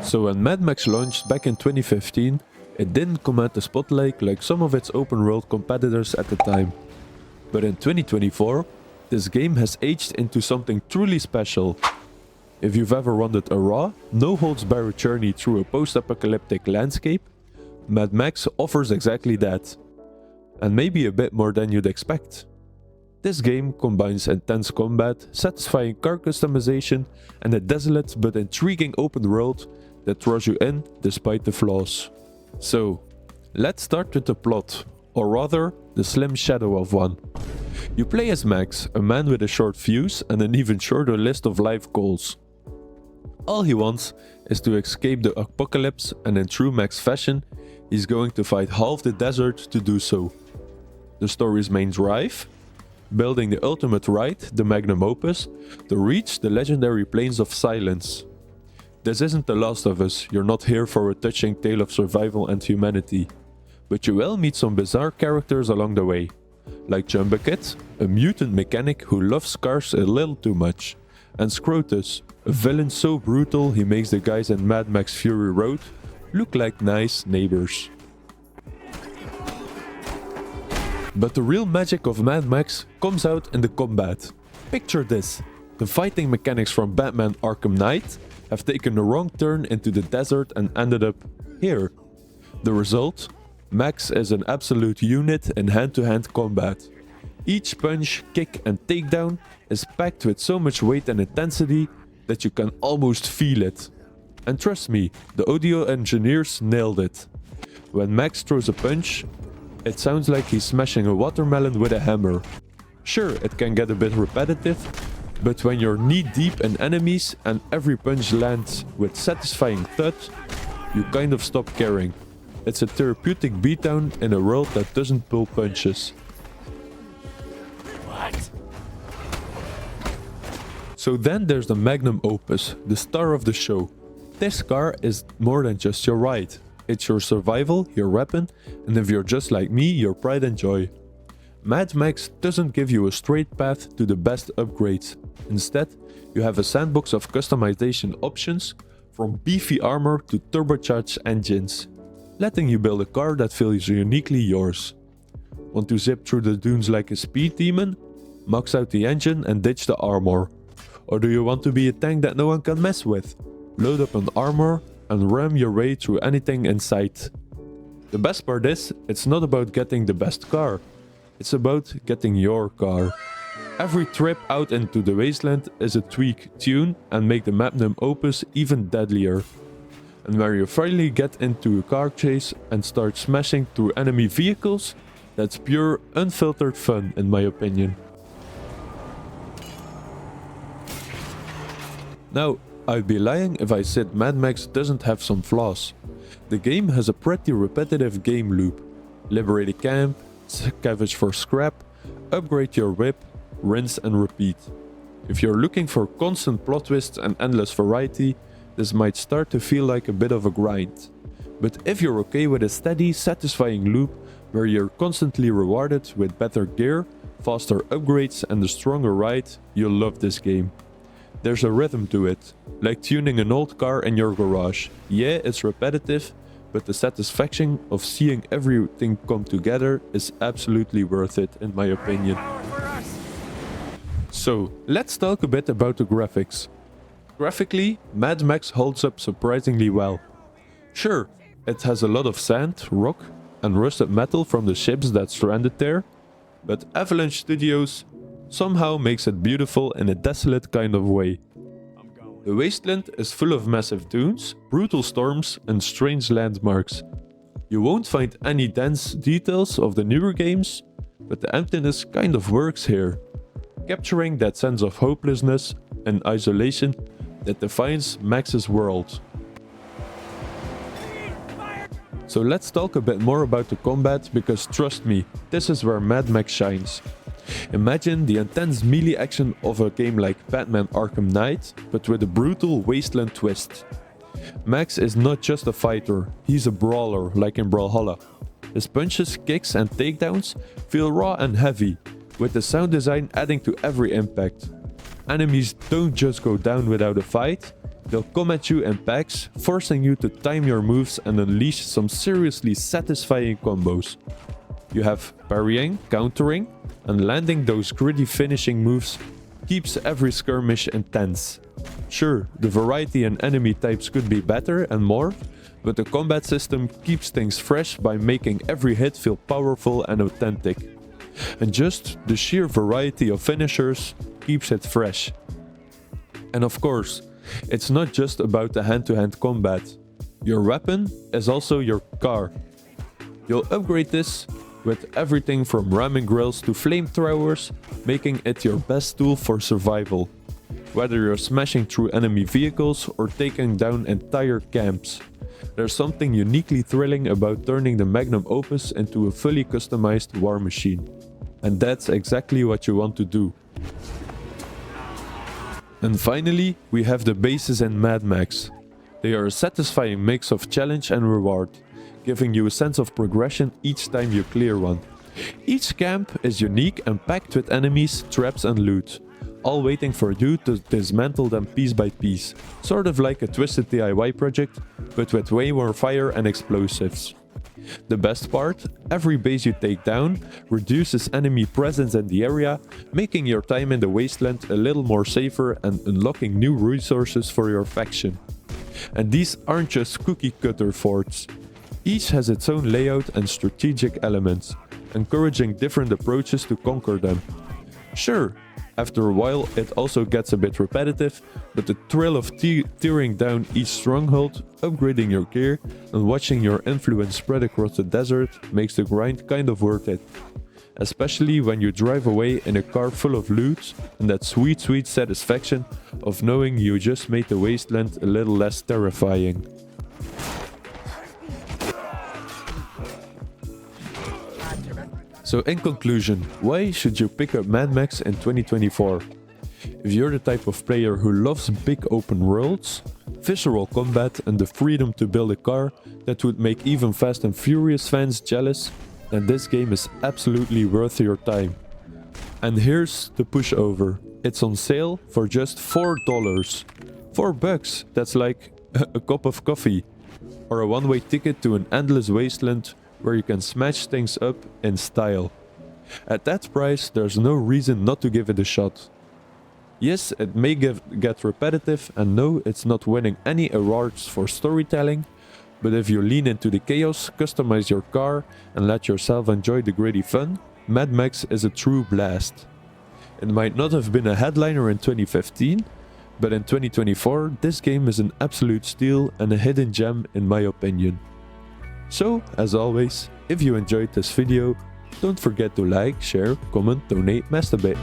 So when Mad Max launched back in 2015, it didn't command the spotlight like some of its open world competitors at the time. But in 2024, this game has aged into something truly special. If you've ever wanted a raw, no-holds-barred journey through a post-apocalyptic landscape, Mad Max offers exactly that. And maybe a bit more than you'd expect. This game combines intense combat, satisfying car customization, and a desolate but intriguing open world that draws you in despite the flaws. So, let's start with the plot, or rather, the slim shadow of one. You play as Max, a man with a short fuse and an even shorter list of life goals. All he wants is to escape the apocalypse, and in true Max fashion, he's going to fight half the desert to do so. The story's main drive? Building the ultimate ride, the Magnum Opus, to reach the legendary Plains of Silence. This isn't The Last of Us, you're not here for a touching tale of survival and humanity. But you will meet some bizarre characters along the way. Like Jumbucket, a mutant mechanic who loves cars a little too much. And Scrotus, a villain so brutal he makes the guys in Mad Max Fury Road look like nice neighbors. But the real magic of Mad Max comes out in the combat. Picture this, the fighting mechanics from Batman Arkham Knight have taken a wrong turn into the desert and ended up here. The result? Max is an absolute unit in hand-to-hand combat. Each punch, kick and takedown is packed with so much weight and intensity that you can almost feel it. And trust me, the audio engineers nailed it. When Max throws a punch, it sounds like he's smashing a watermelon with a hammer. Sure, it can get a bit repetitive, but when you're knee-deep in enemies and every punch lands with satisfying thud, you kind of stop caring. It's a therapeutic beatdown in a world that doesn't pull punches. What? So then there's the Magnum Opus, the star of the show. This car is more than just your ride. It's your survival, your weapon, and if you're just like me, your pride and joy. Mad Max doesn't give you a straight path to the best upgrades. Instead, you have a sandbox of customization options, from beefy armor to turbocharged engines, letting you build a car that feels uniquely yours. Want to zip through the dunes like a speed demon? Max out the engine and ditch the armor. Or do you want to be a tank that no one can mess with? Load up on armor and ram your way through anything in sight. The best part is, it's not about getting the best car. It's about getting your car. Every trip out into the wasteland is a tweak, tune and make the Magnum Opus even deadlier. And when you finally get into a car chase and start smashing through enemy vehicles, that's pure, unfiltered fun in my opinion. Now, I'd be lying if I said Mad Max doesn't have some flaws. The game has a pretty repetitive game loop. Liberate a camp, scavenge for scrap, upgrade your whip, rinse and repeat. If you're looking for constant plot twists and endless variety, this might start to feel like a bit of a grind. But if you're okay with a steady, satisfying loop where you're constantly rewarded with better gear, faster upgrades and a stronger ride, you'll love this game. There's a rhythm to it, like tuning an old car in your garage. Yeah, it's repetitive, but the satisfaction of seeing everything come together is absolutely worth it in my opinion. So, let's talk a bit about the graphics. Graphically, Mad Max holds up surprisingly well. Sure, it has a lot of sand, rock and rusted metal from the ships that stranded there, but Avalanche Studios somehow makes it beautiful in a desolate kind of way. The wasteland is full of massive dunes, brutal storms and strange landmarks. You won't find any dense details of the newer games, but the emptiness kind of works here, capturing that sense of hopelessness and isolation that defines Max's world. So let's talk a bit more about the combat, because trust me, this is where Mad Max shines. Imagine the intense melee action of a game like Batman Arkham Knight, but with a brutal wasteland twist. Max is not just a fighter, he's a brawler like in Brawlhalla. His punches, kicks and takedowns feel raw and heavy, with the sound design adding to every impact. Enemies don't just go down without a fight, They'll come at you in packs, forcing you to time your moves and unleash some seriously satisfying combos. You have parrying, countering, and landing those gritty finishing moves keeps every skirmish intense. Sure, the variety in enemy types could be better and more, but the combat system keeps things fresh by making every hit feel powerful and authentic. And just the sheer variety of finishers keeps it fresh. And of course, it's not just about the hand-to-hand combat. Your weapon is also your car. You'll upgrade this with everything from ramming grills to flamethrowers, making it your best tool for survival. Whether you're smashing through enemy vehicles or taking down entire camps. There's something uniquely thrilling about turning the Magnum Opus into a fully customized war machine. And that's exactly what you want to do. And finally, we have the bases in Mad Max. They are a satisfying mix of challenge and reward, giving you a sense of progression each time you clear one. Each camp is unique and packed with enemies, traps and loot, all waiting for you to dismantle them piece by piece, sort of like a twisted DIY project, but with way more fire and explosives. The best part, every base you take down reduces enemy presence in the area, making your time in the wasteland a little more safer and unlocking new resources for your faction. And these aren't just cookie cutter forts. Each has its own layout and strategic elements, encouraging different approaches to conquer them. Sure, after a while it also gets a bit repetitive, but the thrill of tearing down each stronghold, upgrading your gear, and watching your influence spread across the desert makes the grind kind of worth it. Especially when you drive away in a car full of loot and that sweet satisfaction of knowing you just made the wasteland a little less terrifying. So in conclusion, why should you pick up Mad Max in 2024? If you're the type of player who loves big open worlds, visceral combat and the freedom to build a car that would make even Fast and Furious fans jealous, then this game is absolutely worth your time. And here's the pushover. It's on sale for just $4. $4, that's like a cup of coffee. Or a one-way ticket to an endless wasteland where you can smash things up in style. At that price, there's no reason not to give it a shot. Yes, it may get repetitive, and no, it's not winning any awards for storytelling, but if you lean into the chaos, customize your car, and let yourself enjoy the gritty fun, Mad Max is a true blast. It might not have been a headliner in 2015, but in 2024, this game is an absolute steal and a hidden gem in my opinion. So, as always, if you enjoyed this video, don't forget to like, share, comment, donate, masturbate.